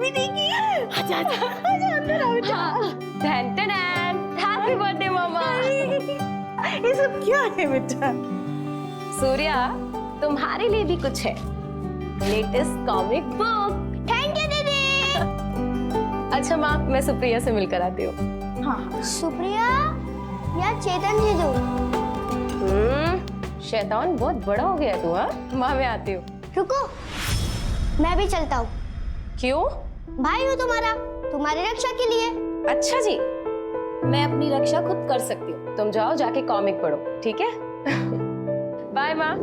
भी नहीं की है। आजा आजा आजा अंदर आओ बेटा। हैप्पी बर्थडे मामा। ये सब क्या है बेटा? सूर्या, तुम्हारे लिए भी कुछ है, latest comic book. Thank you दीदी। अच्छा माँ, मैं सुप्रिया से मिलकर आती हूँ। हाँ सुप्रिया या चेतन जीजू? शैतान बहुत बड़ा हो गया तू। हाँ माँ, मैं आती हूँ। रुको, मैं भी चलता हूँ। क्यों? भाई हूँ तुम्हारा, तुम्हारी रक्षा के लिए। अच्छा जी, मैं अपनी रक्षा खुद कर सकती हूँ। तुम जाओ, जाके कॉमिक पढ़ो, ठीक है? बाय माँ।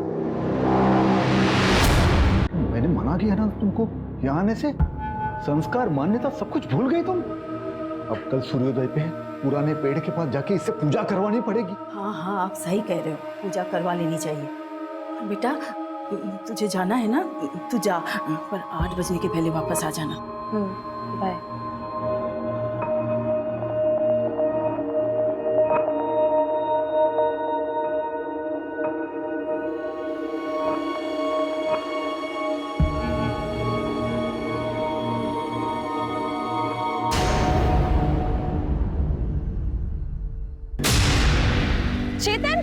मैंने मना किया ना तुमको यहाँ आने से। संस्कार, मान्यता सब कुछ भूल गई तुम। अब कल सूर्योदय पे पुराने पेड़ के पास जाके इससे पूजा करवानी पड़ेगी। हाँ हाँ, आप सही कह रहे हो, पूजा करवा लेनी चाहिए। बेटा तुझे जाना है ना, तू जा, पर 8 बजने के पहले वापस आ जाना। बाय। चेतन,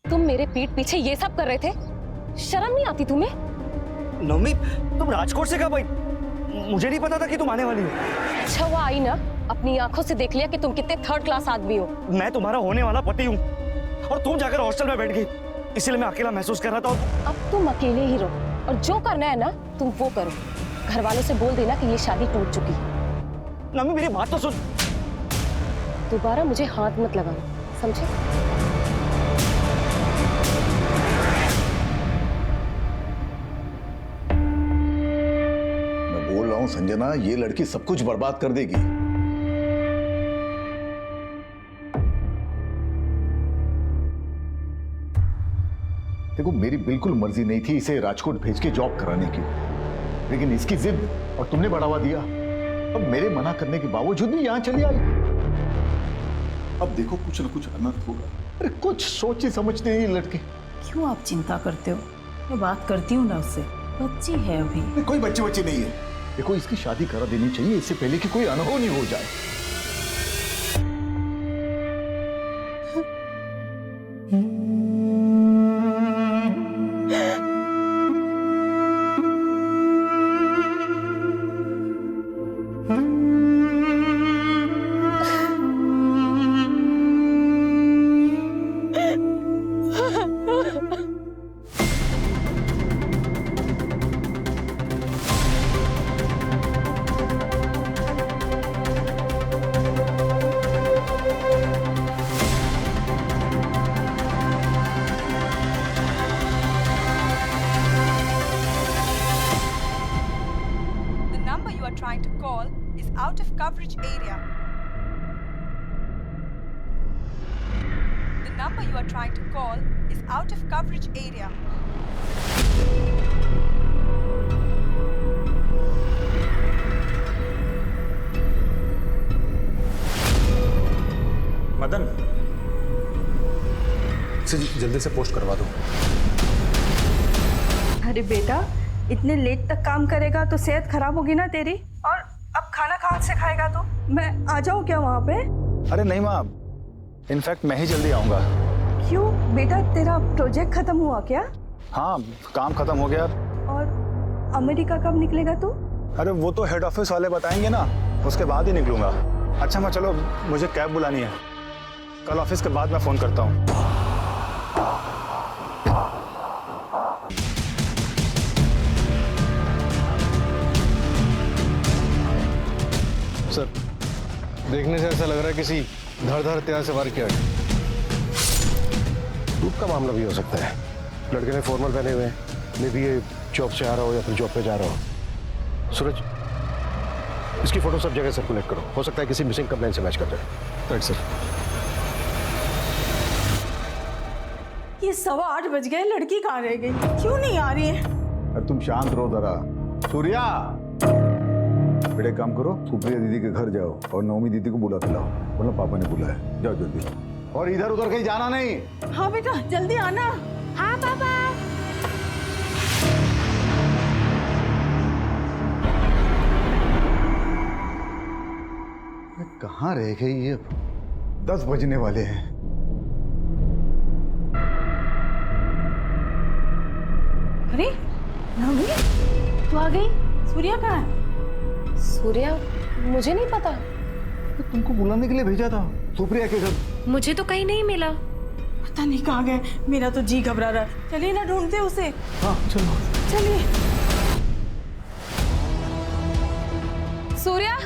तुम मेरे पीठ पीछे ये सब कर रहे थे? शर्म नहीं आती तुम्हें? नवमी, तुम राजकोट से कब आई? मुझे नहीं पता था कि तुम आने वाली हो। अच्छा हुआ आई ना, अपनी आंखों से देख लिया कि तुम कितने थर्ड क्लास आदमी हो। मैं तुम्हारा होने वाला पति हूँ और तुम जाकर हॉस्टल में बैठ गई, इसलिए मैं अकेला महसूस कर रहा था। अब तुम अकेले ही रहो और जो करना है ना तुम वो करो। घर वालों से बोल देना कि ये शादी टूट चुकी है। नवमी, मेरी बात तो सुन। दोबारा मुझे हाथ मत लगाना, समझे? मैं बोल रहा हूँ संजना, ये लड़की सब कुछ बर्बाद कर देगी। देखो, मेरी बिल्कुल मर्जी नहीं थी इसे राजकोट भेज के जॉब कराने की, लेकिन इसकी जिद और तुमने बढ़ावा दिया। अब मेरे मना करने के बावजूद भी यहाँ चली आई। अब देखो, कुछ न कुछ अनर्थ होगा। अरे कुछ सोची समझती नहीं लड़की। क्यों आप चिंता करते हो? मैं बात करती हूँ ना उससे, बच्ची है अभी। कोई बच्चे नहीं है। देखो, इसकी शादी करा देनी चाहिए इससे पहले कि कोई अनहोनी हो जाए। Trying to call is out of coverage area. The number you are trying to call is out of coverage area. Madan, इसे जल्दी से पोस्ट करवा दो। अरे बेटा, इतने लेट तक काम करेगा तो सेहत खराब होगी ना तेरी। और अब खाना कहाँ से खाएगा तू? मैं आ जाऊँ क्या वहाँ पे? अरे नहीं माँ, इनफैक्ट मैं ही जल्दी आऊँगा। क्यों बेटा, तेरा प्रोजेक्ट खत्म हुआ क्या? हाँ, काम खत्म हो गया। और अमेरिका कब निकलेगा तू? अरे वो तो हेड ऑफिस वाले बताएंगे ना, उसके बाद ही निकलूंगा। अच्छा मैं, चलो मुझे कैब बुलानी है, कल ऑफिस के बाद मैं फोन करता हूँ। सर, देखने से ऐसा लग रहा है किसी धड़ हथियार से वार किया है। लूट का मामला भी हो सकता है। लड़के ने फॉर्मल पहने हुए हैं, मे बी ये जॉब से आ रहा हो या फिर जॉब पे जा रहा हो। सूरज, इसकी फोटो सब जगह सर्कुलेट करो, हो सकता है किसी मिसिंग कंप्लेंट से मैच कर जाए। Right sir. ये 8:15 बज गए, लड़की कहाँ रह गई? क्यों नहीं आ रही है? अरे तुम शांत रहो जरा। सूर्या, बेटे काम करो, सुप्रिया दीदी के घर जाओ और नवमी दीदी को बुला के लाओ, बोलो पापा ने बुलाया। जाओ जल्दी। और इधर उधर कहीं जाना नहीं। हाँ बेटा जल्दी आना। हाँ पापा। कहाँ रह गई ये? 10 बजने वाले हैं। अरे नवी, तू आ गई? सूर्या कहाँ है? सूर्या मुझे नहीं पता। तो तुमको बुलाने के लिए भेजा था सुप्रिया के घर। मुझे तो कहीं नहीं मिला। पता नहीं कहाँ गए, मेरा तो जी घबरा रहा है। चलिए ना ढूंढते उसे। हाँ चलो। चलिए। सूर्या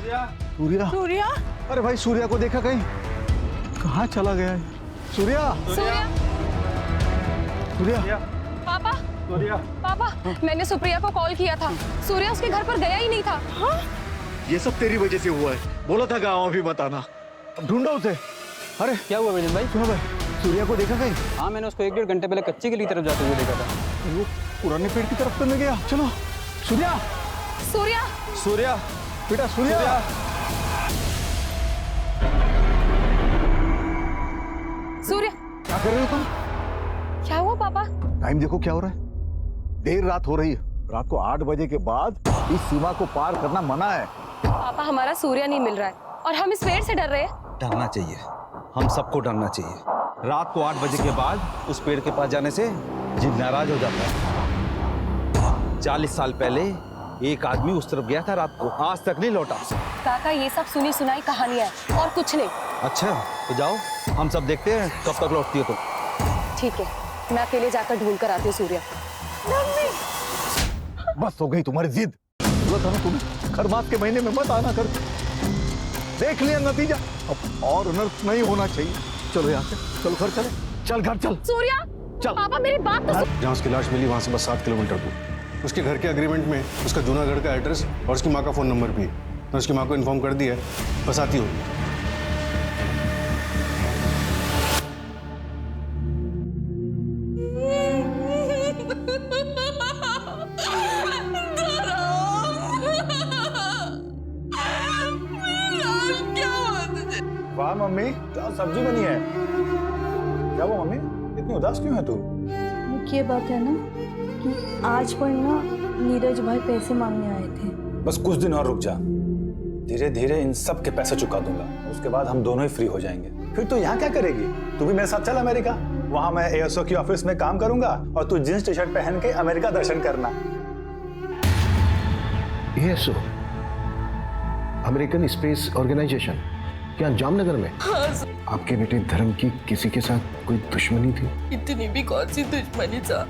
सूर्या? सूर्या? अरे भाई सूर्या को देखा कहीं? कहाँ चला गया है सूर्या? सूर्या सूर्या? पापा सूर्या पापा, मैंने सुप्रिया को कॉल किया था। सूर्या उसके घर पर गया ही नहीं था। हाँ? ये सब तेरी वजह से हुआ है। बोला था गाँव भी बताना। अब ढूंढो उसे। अरे क्या हुआ विजन भाई? सुनो भाई, सूर्या को देखा कहीं? हाँ, मैंने उसको 1-1.5 घंटे पहले कच्ची की तरफ जाते हुए देखा था। वो पुराने पेड़ की तरफ तो नहीं गया? चलो। सूर्या? सूर्या सूर्या बेटा सूर्या? सूर्या क्या कर रहे हो तुम? क्या हुआ पापा? टाइम देखो क्या हो रहा है। देर रात हो रही है। रात को 8 बजे के बाद इस सीमा को पार करना मना है। पापा हमारा सूर्या नहीं मिल रहा है और हम इस पेड़ से डर रहे हैं। डरना चाहिए, हम सबको डरना चाहिए। रात को 8 बजे के बाद उस पेड़ के पास जाने से जिन नाराज हो जाता है। 40 साल पहले एक आदमी उस तरफ गया था रात को, आज तक नहीं लौटा। काका ये सब सुनी सुनाई कहानियां हैं और कुछ नहीं। अच्छा तो जाओ, हम सब देखते हैं कब तक लौटती है तुम। ठीक है, मैं अकेले जाकर ढूंढ कर आती हूँ सूर्या। बस हो गई तुम्हारी जिद। बोला था ना तुम्हें, खरमास के महीने में मत आना कर। देख लिया नतीजा, अब और अनर्थ नहीं होना चाहिए। चलो यहाँ से, चलो घर चले। चल घर चल। सूर्या चल। पापा मेरी बात तो सुन। जहाँ उसकी लाश मिली वहाँ से बस 7 किलोमीटर दूर। उसके घर के एग्रीमेंट में उसका जूनागढ़ का एड्रेस और उसकी माँ का फ़ोन नंबर भी है। मैं उसकी माँ को इन्फॉर्म कर दिया है, बस आती होगी। वाह मम्मी, क्या सब्जी बनी है? क्या हुआ मम्मी, इतनी उदास क्यों है तू? मुख्य बात है ना कि आज पर ना नीरज भाई पैसे मांगने आए थे। बस कुछ दिन और रुक जा, धीरे धीरे इन सब के पैसे चुका दूंगा। उसके बाद हम दोनों ही फ्री हो जाएंगे। फिर तू यहाँ क्या करेगी? तू भी मेरे साथ चल अमेरिका। वहां मैं एएसओ की ऑफिस में काम करूंगा और तू जींस टी शर्ट पहन के अमेरिका दर्शन करना। एएसओ, अमेरिकन स्पेस ऑर्गेनाइजेशन, क्या जामनगर में? आपके बेटे धर्म की किसी के साथ कोई दुश्मनी थी? इतनी भी कौन सी दुश्मनी था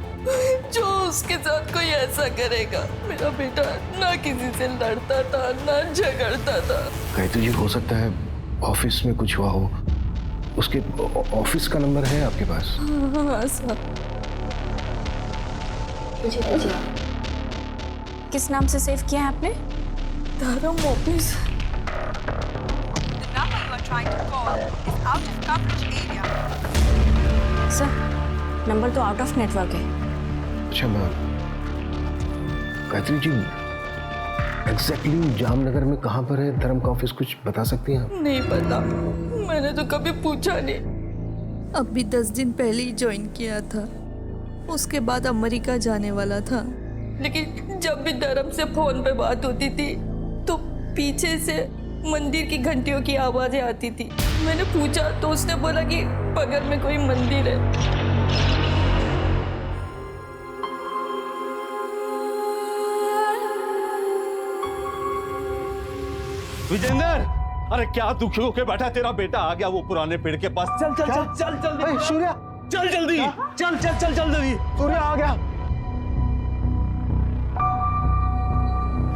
जो उसके साथ कोई ऐसा करेगा। मेरा बेटा ना किसी से लड़ता था ना झगड़ता था। कहीं तो ये हो सकता है ऑफिस में कुछ हुआ हो। उसके ऑफिस का नंबर है आपके पास? हाँ साहब। किस नाम से सेव किया है आपने? धर्म office. The number you are trying to call is out of coverage area. Sir, number तो आउट ऑफ नेटवर्क है। अच्छा मैम, गायत्री जी एग्जैक्टली जामनगर में कहाँ पर है धर्म का ऑफिस, कुछ बता सकती हैं आप? नहीं पता, मैंने तो कभी पूछा नहीं। अभी 10 दिन पहले ही ज्वाइन किया था। उसके बाद अमेरिका जाने वाला था, लेकिन जब भी धर्म से फोन पे बात होती थी तो पीछे से मंदिर की घंटियों की आवाजें आती थी। मैंने पूछा तो उसने बोला कि बगल में कोई मंदिर है। विजेंद्र, अरे क्या दुखी होके बैठा? तेरा बेटा आ गया वो पुराने पेड़ के पास। चल चल चल चल जल्दी। सूर्या, चल जल्दी, चल चल चल चल जल्दी। सूर्या आ गया।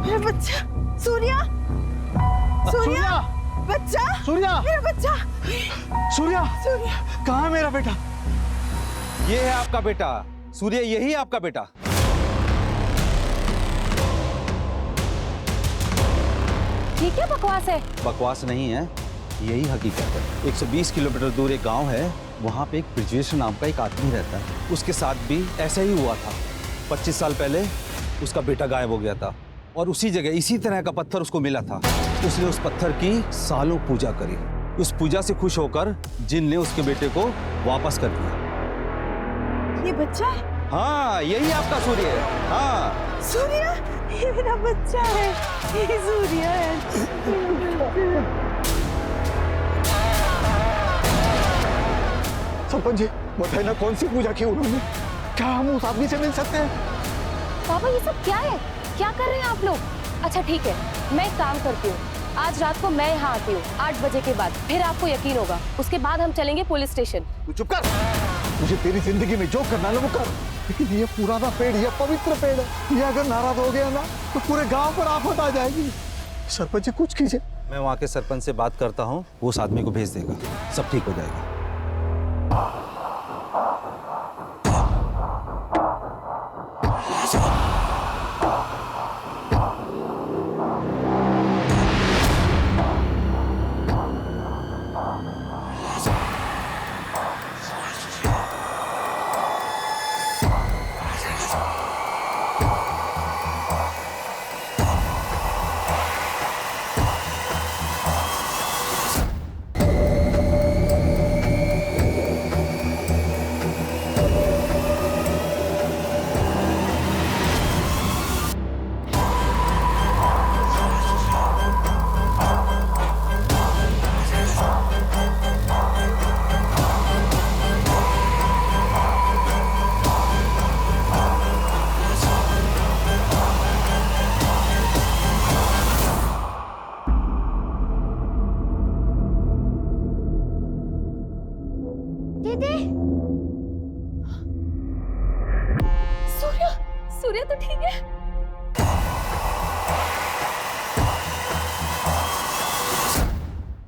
मेरा बच्चा सूर्या, सूर्या बच्चा, सूर्या, मेरा बच्चा सूर्या, सूर्या। कहाँ है मेरा बेटा? ये है आपका बेटा सूर्य, यही आपका बेटा। ये क्या बकवास है? बकवास नहीं है, यही हकीकत है। 120 किलोमीटर दूर एक गांव है, वहां पे एक ब्रिजेश नाम का एक आदमी रहता है। उसके साथ भी ऐसा ही हुआ था। 25 साल पहले उसका बेटा गायब हो गया था और उसी जगह इसी तरह का पत्थर उसको मिला था। उसने उस पत्थर की सालों पूजा करी उस पूजा से खुश होकर जिन ने उसके बेटे को वापस कर दिया। ये बच्चा है? हाँ, यही आपका सूर्य है। हाँ, सूर्या, ये मेरा बच्चा है, ये सूर्या है। सरपंच जी बताइए ना, कौन सी पूजा की उन्होंने? क्या हम उस आदमी से मिल सकते हैं? पापा ये सब क्या है? क्या कर रहे हैं आप लोग? अच्छा ठीक है, मैं एक काम करती हूँ, आज रात को मैं यहाँ आती हूँ 8 बजे के बाद, फिर आपको यकीन होगा। उसके बाद हम चलेंगे पुलिस स्टेशन। तू चुप कर। मुझे तेरी जिंदगी में जो करना है वो कर, लेकिन ये पुराना पेड़, ये पवित्र पेड़ है, ये अगर नाराज हो गया ना तो पूरे गांव पर आफत आ जाएगी। सरपंच जी कुछ कीजिए। मैं वहाँ के सरपंच से बात करता हूँ, वो उस आदमी को भेज देगा, सब ठीक हो जाएगा। दीदी, सूर्या तो ठीक है।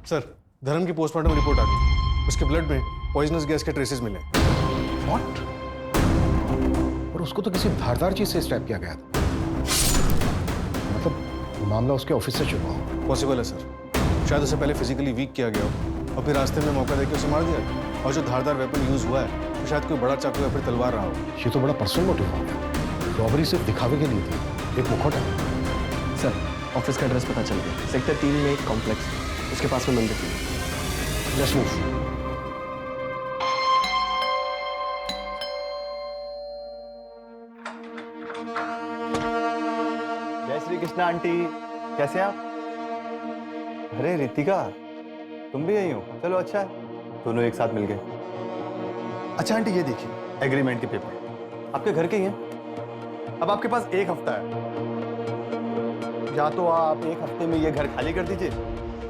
सर, धर्म की पोस्टमार्टम रिपोर्ट आ गई। उसके ब्लड में पॉइजनस गैस के ट्रेसेस मिले। व्हाट? और उसको तो किसी धारदार चीज से स्ट्रैप किया गया था। मतलब मामला उसके ऑफिस से शुरू हुआ। पॉसिबल है सर, शायद उसे पहले फिजिकली वीक किया गया हो और फिर रास्ते में मौका देकर उसे मार दिया। और जो धारदार वेपन यूज हुआ है तो शायद कोई बड़ा चाकू या फिर तलवार रहा हो। ये तो बड़ा पर्सनल मोटिव हो गया। रॉबरी सिर्फ दिखावे के लिए थी, एक मुखौटा। सर, ऑफिस का एड्रेस पता चल गया। सेक्टर 3 में एक कॉम्प्लेक्स है, उसके पास में मंदिर है। Let's move. जय श्री कृष्णा आंटी, कैसे हैं आप? अरे रितिका, तुम भी यही हो? चलो अच्छा है, दोनों एक साथ मिल गए। अच्छा आंटी ये देखिए, एग्रीमेंट के पेपर आपके घर के ही हैं। अब आपके पास एक हफ्ता है, या तो आप एक हफ्ते में ये घर खाली कर दीजिए,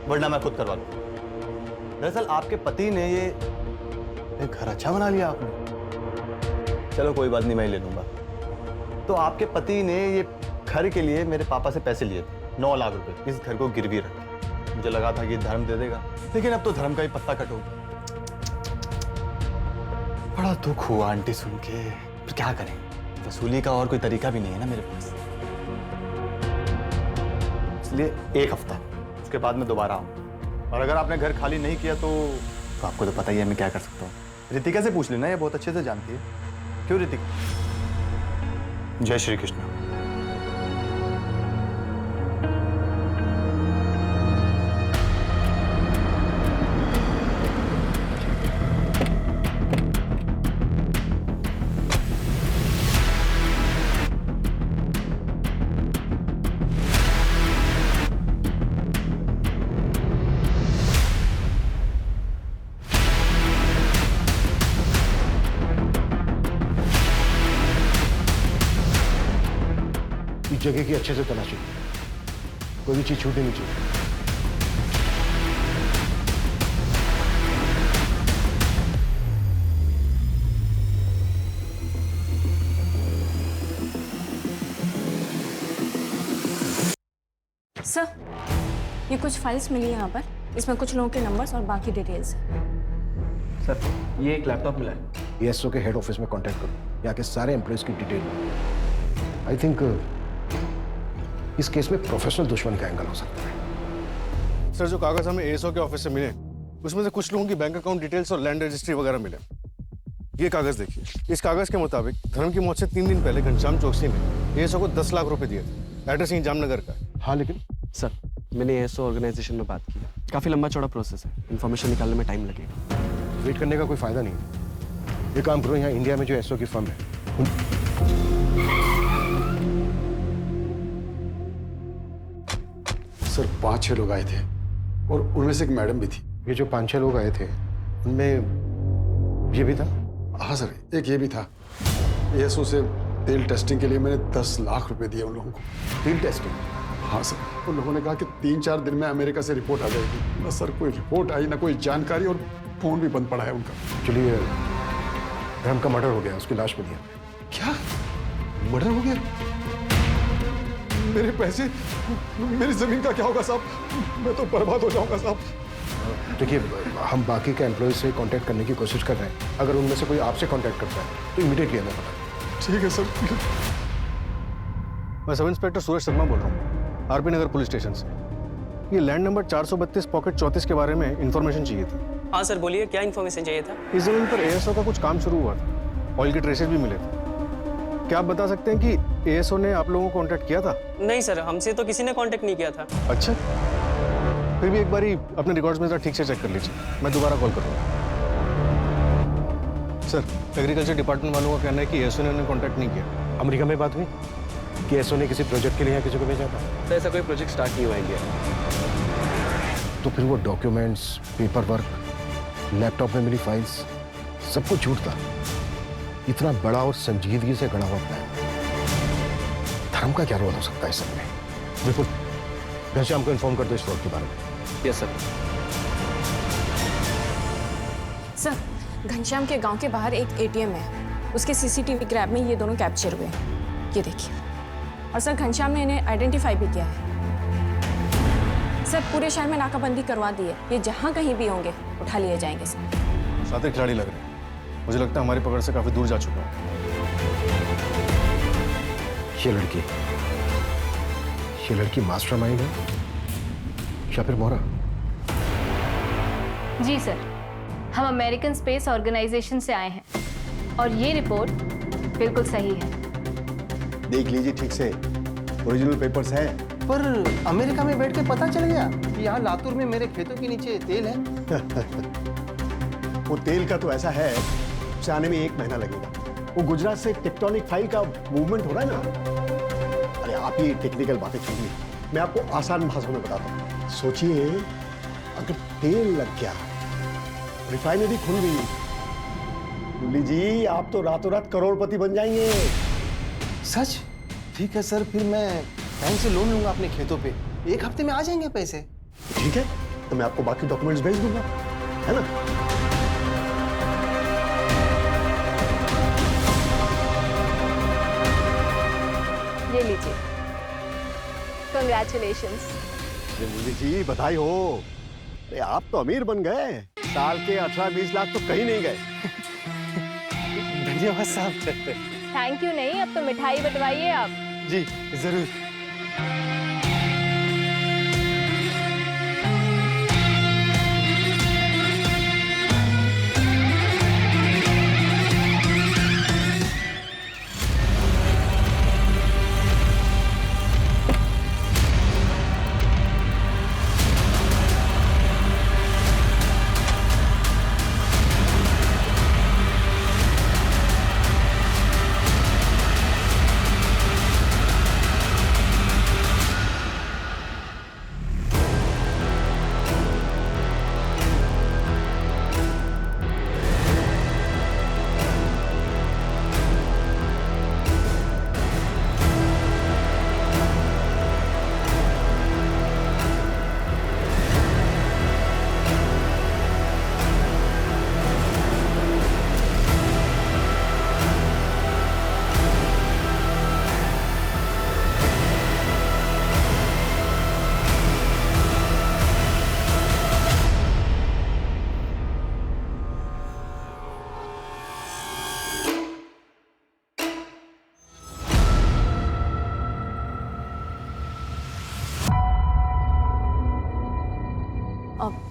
वरना मैं खुद करवा लूँ। दरअसल आपके पति ने ये घर अच्छा बना लिया आपने। चलो कोई बात नहीं, मैं ही ले लूंगा। तो आपके पति ने ये घर के लिए मेरे पापा से पैसे लिए थे, 9 लाख रुपए, इस घर को गिरवी रख। मुझे लगा था कि धर्म दे देगा, लेकिन अब तो धर्म का ही पत्ता कट हो गया। बड़ा दुख हुआ आंटी सुन के, पर क्या करें, वसूली का और कोई तरीका भी नहीं है ना मेरे पास। इसलिए एक हफ्ता, उसके बाद मैं दोबारा आऊँ। और अगर आपने घर खाली नहीं किया तो आपको तो पता ही है मैं क्या कर सकता हूँ। रितिका से पूछ लेना, ये बहुत अच्छे से जानती है। क्यों रितिका? जय श्री कृष्ण। जगह की अच्छे से तलाशी, कोई भी चीज छूटनी नहीं चाहिए। सर, ये कुछ फाइल्स मिली यहाँ पर, इसमें कुछ लोगों के नंबर्स और बाकी डिटेल्स। सर, ये एक लैपटॉप मिला है। ESO के हेड ऑफिस में कांटेक्ट करो, यहाँ के सारे एम्प्लॉयज की डिटेल। आई थिंक इस केस में प्रोफेशनल दुश्मन का एंगल हो सकता है। सर, जो कागज हमें ASO के ऑफिस से मिले, उसमें से कुछ लोगों की बैंक अकाउंट डिटेल्स और लैंड रजिस्ट्री वगैरह मिले। ये कागज देखिए, इस कागज के मुताबिक धर्म की मौत से 3 दिन पहले घनश्याम चौकसी ने ASO को 10 लाख रुपए दिए थे। एड्रेस यहीं जामनगर का है। हाँ, लेकिन सर, मैंने एएसओ ऑर्गेनाइजेशन में बात की है। काफ़ी लंबा चौड़ा प्रोसेस है, इन्फॉर्मेशन निकालने में टाइम लगेगा। वेट करने का कोई फायदा नहीं है। ये काम करो, यहाँ इंडिया में जो एसओ की फर्म है सर 5-6 लोग आए थे और उनमें से एक मैडम भी थी। ये जो 5-6 लोग आए थे उनमें ये भी था? हाँ सर, एक ये भी था। एएसओ से तेल टेस्टिंग के लिए मैंने 10 लाख रुपए दिए उन लोगों को। तेल टेस्टिंग? हाँ सर, उन लोगों ने कहा कि 3-4 दिन में अमेरिका से रिपोर्ट आ जाएगी। बस सर कोई रिपोर्ट आई ना कोई जानकारी, और फोन भी बंद पड़ा है उनका। चलिए, राम का मर्डर हो गया, उसकी लाश मिली है। क्या मर्डर हो गया? मेरे पैसे, मेरी जमीन का क्या होगा साहब? मैं तो बर्बाद हो जाऊंगा साहब। देखिए, हम बाकी के एम्प्लॉय से कांटेक्ट करने की कोशिश कर रहे हैं। अगर उनमें से कोई आपसे कांटेक्ट करता है तो इमीडिएटली हमें पता। ठीक है सर। मैं सब इंस्पेक्टर सूरज शर्मा बोल रहा हूँ, आरपी नगर पुलिस स्टेशन से। ये लैंड नंबर 432 पॉकेट 34 के बारे में इंफॉर्मेशन चाहिए थी। हाँ सर, बोलिए, क्या इन्फॉर्मेशन चाहिए था? इस जमीन पर एएसओ का कुछ काम शुरू हुआ था, ऑयल के ट्रेसेस भी मिले थे। क्या आप बता सकते हैं कि एएसओ ने आप लोगों को कांटेक्ट किया था? नहीं सर, हमसे तो किसी ने कांटेक्ट नहीं किया था। अच्छा, फिर भी एक बारी अपने रिकॉर्ड्स में ठीक से चेक कर लीजिए, मैं दोबारा कॉल करूँगा। सर, एग्रीकल्चर डिपार्टमेंट वालों का कहना है कि एएसओ ने उन्हें कांटेक्ट नहीं किया। अमेरिका में बात हुई कि एसओ ने किसी प्रोजेक्ट के लिए यहाँ किसी को भेजा था? तो ऐसा कोई प्रोजेक्ट स्टार्ट नहीं हुआ इंडिया। तो फिर वो डॉक्यूमेंट्स, पेपर वर्क, लैपटॉप में मिली फाइल्स, सब कुछ झूठ था। इतना बड़ा और संजीदगी से गढ़ा हुआ प्लान, धर्म का क्या रोल हो सकता है इस सब में? बिल्कुल, घनश्याम को इन्फॉर्म कर दो इस फ्रॉड के बारे में। Yes sir. सर, घनश्याम के गांव के बाहर एक एटीएम है, उसके सीसीटीवी क्रैब में ये दोनों कैप्चर हुए हैं, ये देखिए। और सर, घनश्याम ने इन्हें आइडेंटिफाई भी किया है। सर, पूरे शहर में नाकाबंदी करवा दी है, ये जहाँ कहीं भी होंगे उठा लिए जाएंगे सर। साथ खिलाड़ी लग रहे हैं, मुझे लगता है हमारी पकड़ से काफी दूर जा चुका है। ये लड़की मास्टरमाइंड है या फिर मोरा? जी सर, हम अमेरिकन स्पेस ऑर्गेनाइजेशन से आए हैं और ये रिपोर्ट बिल्कुल सही है। देख लीजिए ठीक से, ओरिजिनल पेपर्स हैं। पर अमेरिका में बैठ के पता चल गया कि यहाँ लातूर में मेरे खेतों के नीचे तेल है। वो तेल का तो ऐसा है, उसे आने में 1 महीना लगेगा। वो गुजरात से टेक्टोनिक फाइल का मूवमेंट हो रहा है ना। अरे आप ये टेक्निकल बातें छोड़िए, मैं आपको आसान भाषा में बताता हूँ। सोचिए, अगर तेल लग गया, रिफाइनरी खुल गई, मुरली जी आप तो रातों रात करोड़पति बन जाएंगे। सच? ठीक है सर, फिर मैं बैंक से लोन लूंगा अपने खेतों पे। 1 हफ्ते में आ जाएंगे पैसे। ठीक है, तो मैं आपको बाकी डॉक्यूमेंट्स भेज दूंगा, है ना? ये लीजिए, कंग्रेचुलेशंस। मुरली जी बधाई हो। अरे आप तो अमीर बन गए, साल के 18-20 लाख तो कहीं नहीं गए। धन्यवाद साहब। थैंक यू नहीं, अब तो मिठाई बंटवाइए आप। जी जरूर।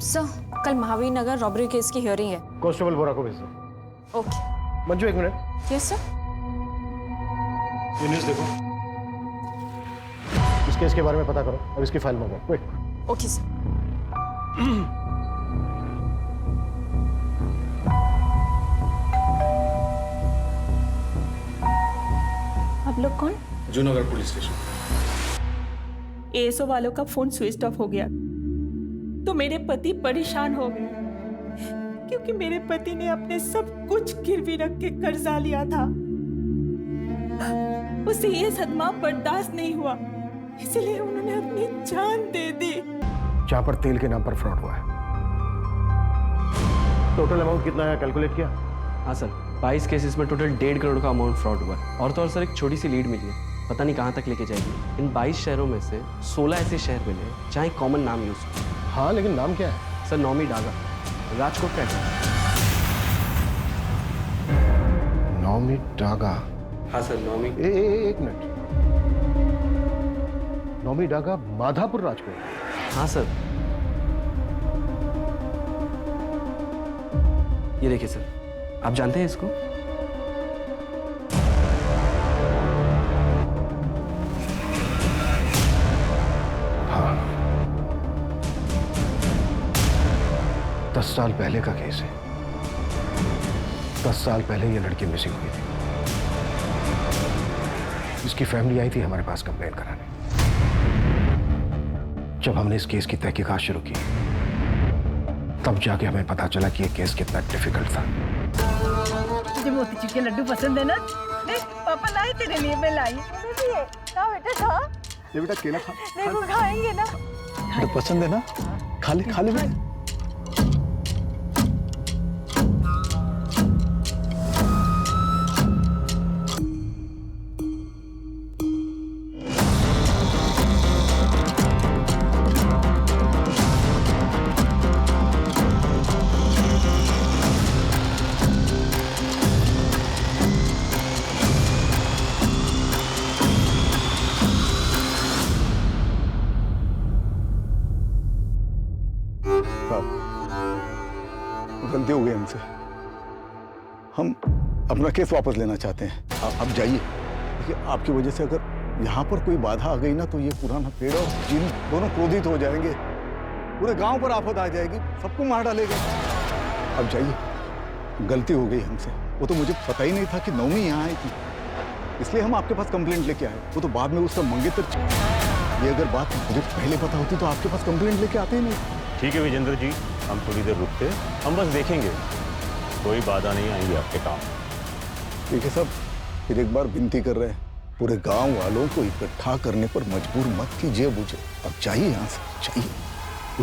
सर, कल महावीर नगर रॉबरी केस की हियरिंग है। कांस्टेबल बोरा को भेज दो। Okay. Manju 1 minute. Yes sir. ये न्यूज़ देखो, इस केस के बारे में पता करो और इसकी फाइल मंगाओ। क्विक। Okay sir. आप लोग कौन? Junagadh police station. एएसओ वालों का फोन स्विच ऑफ हो गया तो मेरे पति परेशान हो गए क्योंकि मेरे पति ने अपने सब कुछ गिरवी रख के कर्जा लिया था। उसे ये सदमा बर्दाश्त नहीं हुआ, इसलिए उन्होंने अपनी जान दे दी। जहां पर तेल के नाम पर फ्रॉड हुआ है, टोटल अमाउंट कितना है कैलकुलेट किया? हाँ सर, 22 केसेस में टोटल 1.5 करोड़ का अमाउंट फ्रॉड हुआ है। और तो और सर एक छोटी सी लीड मिली है, पता नहीं कहाँ तक लेके जाएगी। इन 22 शहरों में से 16 ऐसे शहर मिले हैं जहाँ एक कॉमन नाम यूज हो। हाँ, लेकिन नाम क्या है? सर नौमी डागा, राजकोट का है। नौमी डागा? हाँ सर, नौमी। एक मिनट, नौमी डागा माधापुर राजकोट? हाँ सर। ये देखिए सर, आप जानते हैं इसको? हाँ, 10 साल पहले का केस है। 10 साल पहले ये लड़की मिसिंग हुई थी। इसकी फैमिली आई थी हमारे पास कंप्लेंट कराने। जब हमने इस केस की तहकीकात शुरू की, तब जाके हमें पता चला कि ये केस कितना डिफिकल्ट था। तुझे मोतीचूर के लड्डू पसंद है ना? देख पापा लाए तेरे लिए, मैं लाई। खा बेटा खा। ये बेटा केला खा। देखो खाएंगे ना। तो पसंद है ना? खा ले बेटा। गलती हो गई हमसे, हम अपना केस वापस लेना चाहते हैं। आप जाइए। देखिए, आपकी वजह से अगर यहाँ पर कोई बाधा आ गई ना तो ये पुराना पेड़ और जिन दोनों क्रोधित हो जाएंगे। पूरे गांव पर आफत आ जाएगी, सबको मार डालेगा। अब जाइए, गलती हो गई हमसे। वो तो मुझे पता ही नहीं था कि नौमी यहाँ आई थी, इसलिए हम आपके पास कंप्लेंट लेके आए। वो तो बाद में उसका मंगेतर। ये अगर बात मुझे पहले पता होती तो आपके पास कंप्लेंट लेके आते ही नहीं। ठीक है विजेंद्र जी, हम थोड़ी देर रुकते, हम बस देखेंगे, कोई बाधा नहीं आएंगी आपके काम। ठीक है साहब, फिर एक बार विनती कर रहे हैं, पूरे गांव वालों को इकट्ठा करने पर मजबूर मत कीजिए मुझे। अब चाहिए यहाँ से, चाहिए।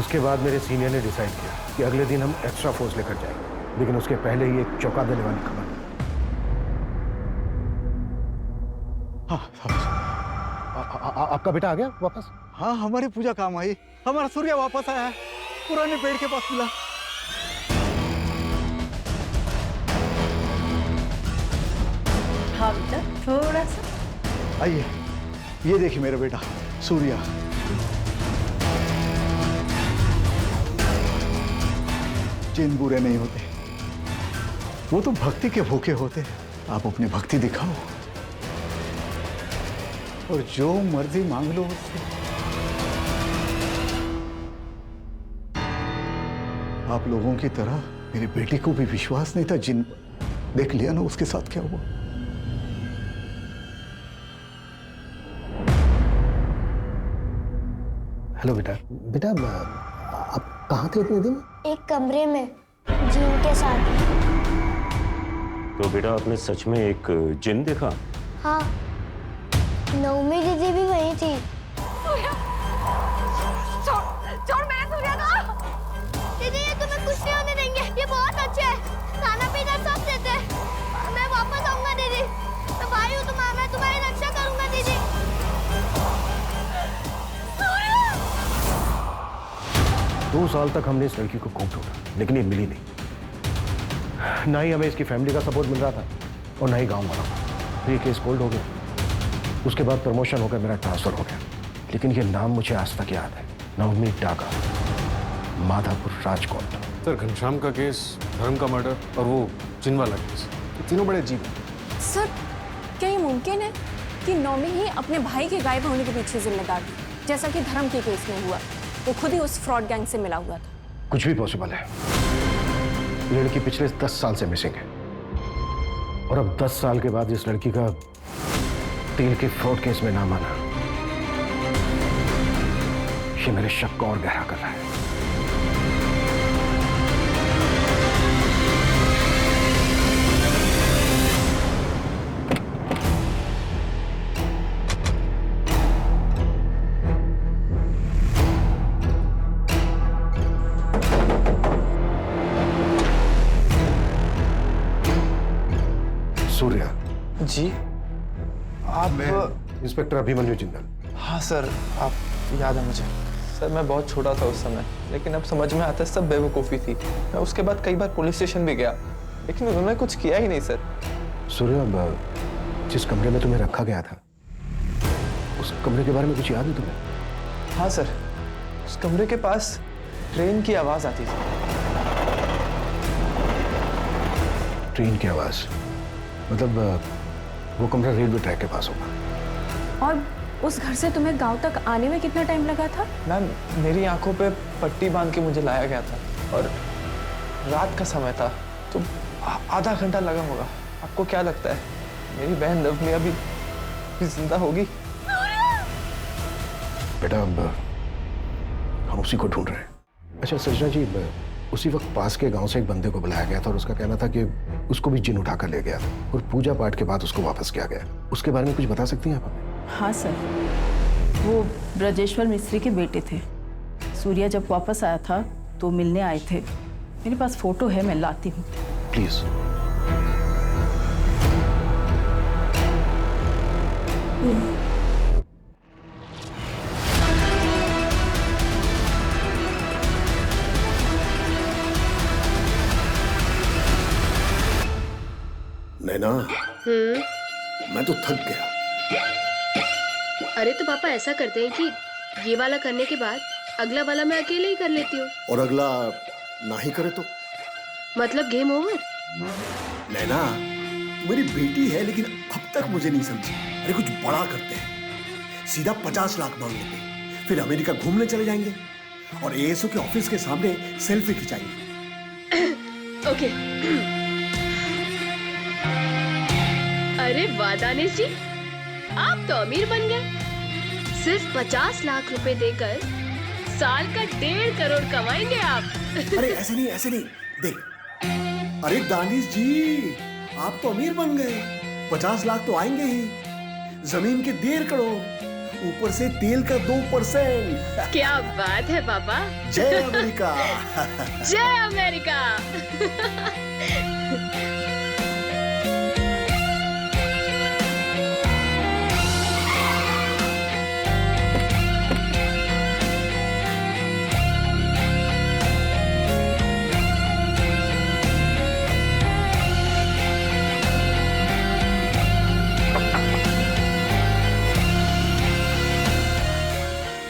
उसके बाद मेरे सीनियर ने डिसाइड किया कि अगले दिन हम एक्स्ट्रा फोर्स लेकर जाएंगे, लेकिन उसके पहले ही एक चौंका देने वाली खबर। हाँ, आपका बेटा आ गया वापस? हाँ, हमारी पूजा काम आई। हमारा सूर्य वापस आया है, पुराने पेड़ के पास मिला। हाँ बेटा, थोड़ा सा। आइए, ये देखिए मेरा बेटा सूर्या। जिन बुरे नहीं होते, वो तो भक्ति के भूखे होते। आप अपनी भक्ति दिखाओ और जो मर्जी मांग लो उससे। आप लोगों की तरह मेरी बेटी को भी विश्वास नहीं था जिन पर। देख लिया ना उसके साथ क्या हुआ। हेलो बेटा। बेटा, आप कहाँ थे इतने दिन? एक कमरे में जिन के साथ। तो बेटा आपने सच में एक जिन देखा? हाँ, नौमी दीदी भी वही थी। छोड़ मेरे सूर्या को। दीदी ये तुम्हें कुछ नहीं होने देंगे, ये बहुत अच्छे हैं, खाना पीना सब देते हैं। मैं वापस आऊंगा दीदी, मैं भाई हूँ तुम्हारा, मैं तुम्हारी रक्षा करूंगा दीदी। 2 साल तक हमने इस लड़की को खूब ढूंढा, लेकिन ये मिली नहीं। ना ही हमें इसकी फैमिली का सपोर्ट मिल रहा था और ना ही गांव वालों का। फिर ये केस कोल्ड हो गया, उसके बाद प्रमोशन होकर मेरा ट्रांसफर हो गया। लेकिन ये नाम मुझे आज तक याद है, नौमी डागा, माधापुर राजकोट। सर, घनश्याम का केस, धर्म का मर्डर और वो जिन वाला केस, तीनों बड़े अजीब हैं। सर, क्या ये मुमकिन है कि नौमी ही अपने भाई के गायब होने के पीछे जिम्मेदार थी, जैसा कि धर्म के केस में हुआ? वो खुद ही उस फ्रॉड गैंग से मिला हुआ था। कुछ भी पॉसिबल है। लड़की पिछले 10 साल से मिसिंग है और अब 10 साल के बाद इस लड़की का तेल के फ्रॉड केस में नाम आना, ये मेरे शक को और गहरा कर रहा है। सूर्या जी आप इंस्पेक्टर अभिमन्यु जिंदल। हाँ सर, आप याद है मुझे। सर मैं बहुत छोटा था उस समय, लेकिन अब समझ में आता है सब बेवकूफ़ी थी। मैं उसके बाद कई बार पुलिस स्टेशन भी गया, लेकिन उन्होंने कुछ किया ही नहीं सर। सूर्या, जिस कमरे में तुम्हें रखा गया था, उस कमरे के बारे में कुछ याद है तुम्हें? हाँ सर, उस कमरे के पास ट्रेन की आवाज़ आती थी। ट्रेन की आवाज़? मतलब वो कमरा रेलवे ट्रैक के पास होगा। और उस घर से तुम्हें गांव तक आने में कितना टाइम लगा था? मैम, मेरी आंखों पे पट्टी बांध के मुझे लाया गया था और रात का समय था, तो आधा घंटा लगा होगा। आपको क्या लगता है मेरी बहन नवमी अभी जिंदा होगी? बेटा, हम उसी को ढूंढ रहे हैं। अच्छा सजना जी, उसी वक्त पास के गांव से एक बंदे को बुलाया गया था और उसका कहना था कि उसको भी जिन उठा कर ले गया था और पूजा पाठ के बाद उसको वापस किया गया। उसके बारे में कुछ बता सकती हैं आप हमें? हाँ सर, वो ब्रजेश्वर मिस्त्री के बेटे थे। सूर्या जब वापस आया था तो मिलने आए थे। मेरे पास फोटो है, मैं लाती हूँ। प्लीज। नैना, मैं तो थक गया। अरे तो पापा ऐसा करते हैं कि ये वाला करने के बाद अगला वाला मैं अकेले ही कर लेती हूँ। और अगला ना ही करे तो? मतलब गेम ओवर। नैना, मेरी बेटी है लेकिन अब तक मुझे नहीं समझी। अरे कुछ बड़ा करते हैं, सीधा 50 लाख मांग लेंगे, फिर अमेरिका घूमने चले जाएंगे और एएसओ के ऑफिस के सामने सेल्फी खिंचाएंगे। ओके। अरे वाह दानिश जी, आप तो अमीर बन गए। सिर्फ 50 लाख रुपए देकर साल का 1.5 करोड़ कमाएंगे आप। अरे ऐसे नहीं, ऐसे नहीं, देख। अरे दानिश जी, आप तो अमीर बन गए, 50 लाख तो आएंगे ही, जमीन के 1.5 करोड़, ऊपर से तेल का 2%। क्या बात है पापा। जय अमेरिका। जय अमेरिका।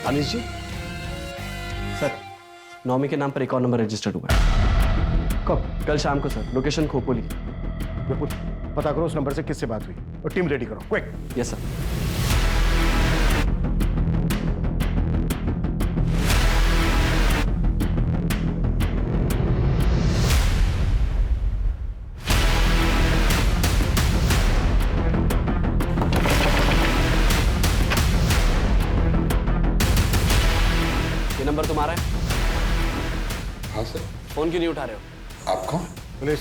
दानिश जी। सर, नौमी के नाम पर एक और नंबर रजिस्टर्ड हुआ है। कब? कल शाम को सर, लोकेशन खोपोली। पता करो उस नंबर से किससे बात हुई और टीम रेडी करो, क्विक। Yes sir. नंबर तुम्हारा है? हाँ सर। फोन क्यों नहीं उठा रहे हो? आप कौन? पुलिस,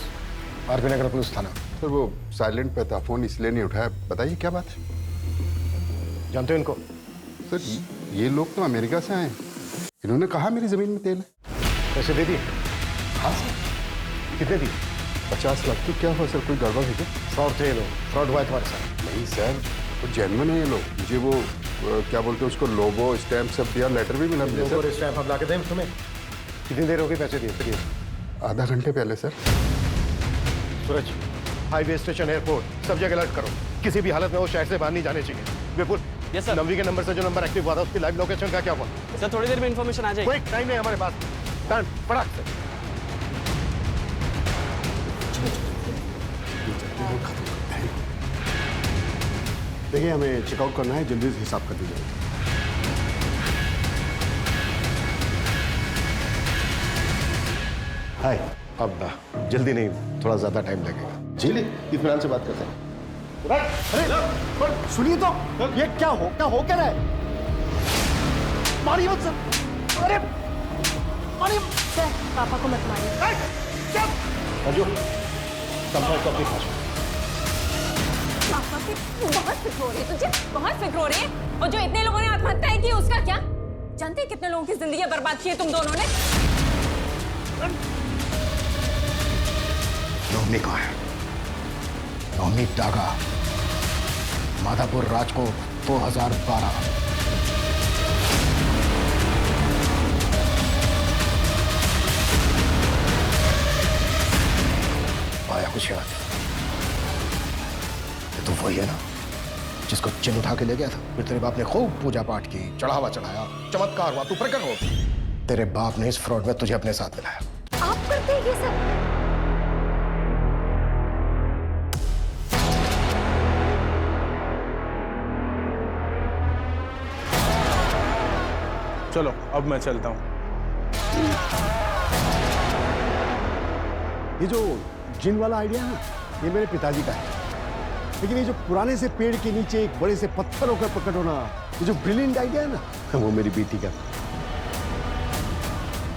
आरपी नगर पुलिस थाना। सर वो साइलेंट पे था, फोन इसलिए नहीं उठाया। बताइए क्या बात है? जानते हो इनको? सर ये लोग तो अमेरिका से आए, इन्होंने कहा मेरी जमीन में तेल है। पैसे दे दिए? हाँ सर। कितने दिए? 50 लाख। तो क्या हुआ सर, कोई गड़बड़ है क्या? फ्रॉड थे ये लोग, फ्रॉड हुआ है तुम्हारे साथ? नहीं सर, वो जेन्युइन है ये लोग। मुझे वो क्या बोलते हैं उसको, लोगो स्टैम्प सब दिया, लेटर भी मिला मुझे। लोगो स्टैम्प हम ला के दें तुम्हें? कितनी देर हो गई पैसे दिए? आधा घंटे पहले सर। सूरज, हाईवे स्टेशन, एयरपोर्ट, सब जगह अलर्ट करो। किसी भी हालत में वो शहर से बाहर नहीं जाने चाहिए। विपुल, यस सर। नवी के नंबर से जो नंबर एक्टिव हुआ था उसकी लाइव लोकेशन का क्या हुआ? सर थोड़ी देर में इन्फॉर्मेशन आ जाएगी। कोई टाइम नहीं हमारे पास, टर्न फटाक से। देखिए हमें चेकआउट करना है, जल्दी से हिसाब कर दीजिए। हाय। अब जल्दी नहीं, थोड़ा ज्यादा टाइम लगेगा। चलिए इत्मीनान से बात करते हैं। अरे सुनिए तो, ये क्या हो क्या रहा है? मारिए मत सर। अरे मारिए सर, पापा को मत मारिए। अर्जु, संभाल को अपनी भाषा। पापा की बहुत फिक्र हो रही है तुझे, बहुत फिक्र हो रही है। और जो इतने लोगों ने आत्महत्या की उसका क्या? जानते हैं कितने लोगों की जिंदगी बर्बाद की है तुम दोनों ने? नवमी कहाँ है? नवमी डागा, माधापुर, राजकोट, 2012। आया कुछ याद? ये तो वही है ना जिसको चिन्ह उठा के ले गया था। फिर तेरे बाप ने खूब पूजा पाठ की, चढ़ावा चढ़ाया, चमत्कार हुआ, तू प्रकट हो। तेरे बाप ने इस फ्रॉड में तुझे अपने साथ मिलाया। आप करते हैं ये सब? चलो अब मैं चलता हूँ। ये जो जिन वाला आइडिया है ना, ये मेरे पिताजी का है। लेकिन ये जो पुराने से पेड़ के नीचे एक बड़े से पत्थर होकर प्रकट होना, ये जो ब्रिलियंट आइडिया है ना, वो मेरी बेटी का।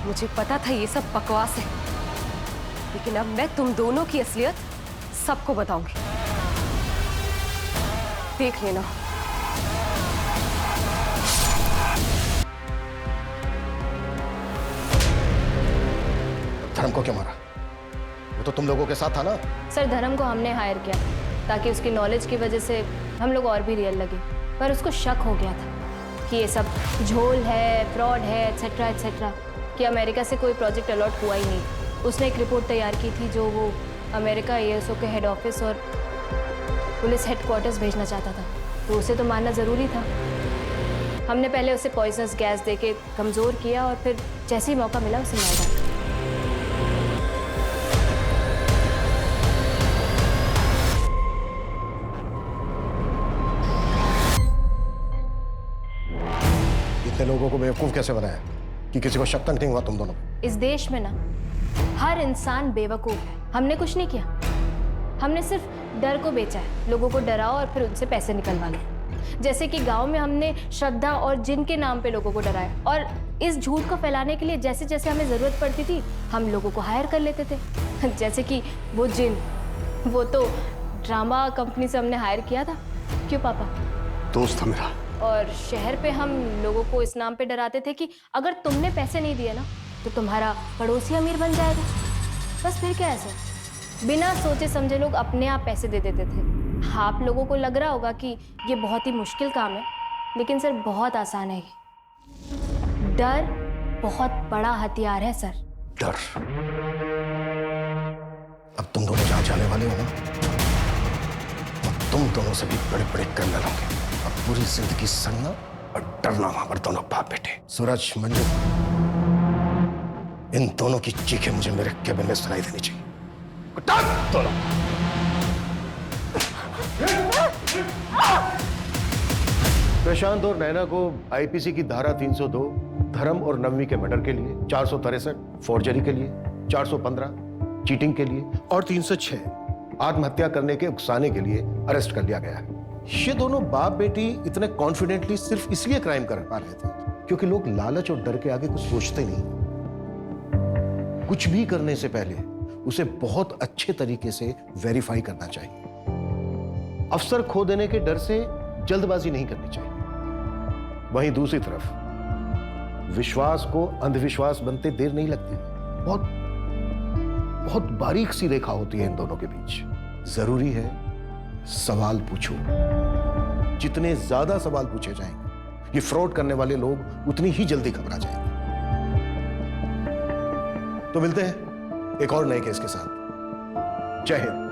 मुझे पता था ये सब बकवास है, लेकिन अब मैं तुम दोनों की असलियत सबको बताऊंगी। देख लेना। धर्म को क्यों मारा? वो तो तुम लोगों के साथ था ना? सर, धर्म को हमने हायर किया ताकि उसकी नॉलेज की वजह से हम लोग और भी रियल लगे, पर उसको शक हो गया था कि ये सब झोल है, फ्रॉड है, एटसेट्रा एटसेट्रा, कि अमेरिका से कोई प्रोजेक्ट अलॉट हुआ ही नहीं। उसने एक रिपोर्ट तैयार की थी जो वो अमेरिका ASO के हेड ऑफिस और पुलिस हेडक्वार्टर्स भेजना चाहता था, तो उसे तो मानना ज़रूरी था। हमने पहले उसे पॉइजनस गैस देके कमज़ोर किया और फिर जैसे ही मौका मिला उसे मार डाला। लोगों को बेवकूफ कैसे बनाया कि किसी को शक तक नहीं हुआ तुम दोनों? इस देश में ना हर इंसान बेवकूफ है। हमने कुछ नहीं किया, हमने सिर्फ डर को बेचा है। लोगों को डराओ और फिर उनसे पैसे निकलवा लो। जैसे कि गांव में हमने श्रद्धा और जिन के नाम पे लोगों को डराया, और इस झूठ को फैलाने के लिए जैसे जैसे हमें जरूरत पड़ती थी हम लोगों को हायर कर लेते थे। जैसे कि वो जिन, वो तो ड्रामा कंपनी से हमने हायर किया था। क्यों पापा? दोस्त था मेरा। और शहर पे हम लोगों को इस नाम पे डराते थे कि अगर तुमने पैसे नहीं दिए ना तो तुम्हारा पड़ोसी अमीर बन जाएगा। बस फिर क्या है सर, बिना सोचे समझे लोग अपने आप पैसे दे देते थे। आप लोगों को लग रहा होगा कि ये बहुत ही मुश्किल काम है, लेकिन सर बहुत आसान है ये। डर बहुत बड़ा हथियार है सर। डर? अब तुम दोनों जहां जाने वाले हो ना, अब तुम दोनों से भी बड़े बड़े क्रिमिनल होंगे। अब पूरी जिंदगी सड़ना और डरना वहां पर दोनों बाप बेटे। सूरज, मंजू, इन दोनों की चीखें मुझे मेरे केबिन में सुनाई देनी चाहिए। दोनों प्रशांत और नैना को आईपीसी की धारा 302 धर्म और नवमी के मर्डर के लिए, 463 फोर्जरी के लिए, 415 चीटिंग के लिए और 306 आत्महत्या करने के उकसाने के लिए अरेस्ट कर लिया गया है। ये दोनों बाप बेटी इतने कॉन्फिडेंटली सिर्फ इसलिए क्राइम कर पा रहे थे क्योंकि लोग लालच और डर के आगे कुछ सोचते नहीं। कुछ भी करने से पहले उसे बहुत अच्छे तरीके से वेरीफाई करना चाहिए। अफसर खो देने के डर से जल्दबाजी नहीं करनी चाहिए। वहीं दूसरी तरफ विश्वास को अंधविश्वास बनते देर नहीं लगती। बहुत बहुत बारीक सी रेखा होती है इन दोनों के बीच। जरूरी है सवाल पूछो। जितने ज्यादा सवाल पूछे जाएंगे ये फ्रॉड करने वाले लोग उतनी ही जल्दी घबरा जाएंगे। तो मिलते हैं एक और नए केस के साथ। जय हिंद।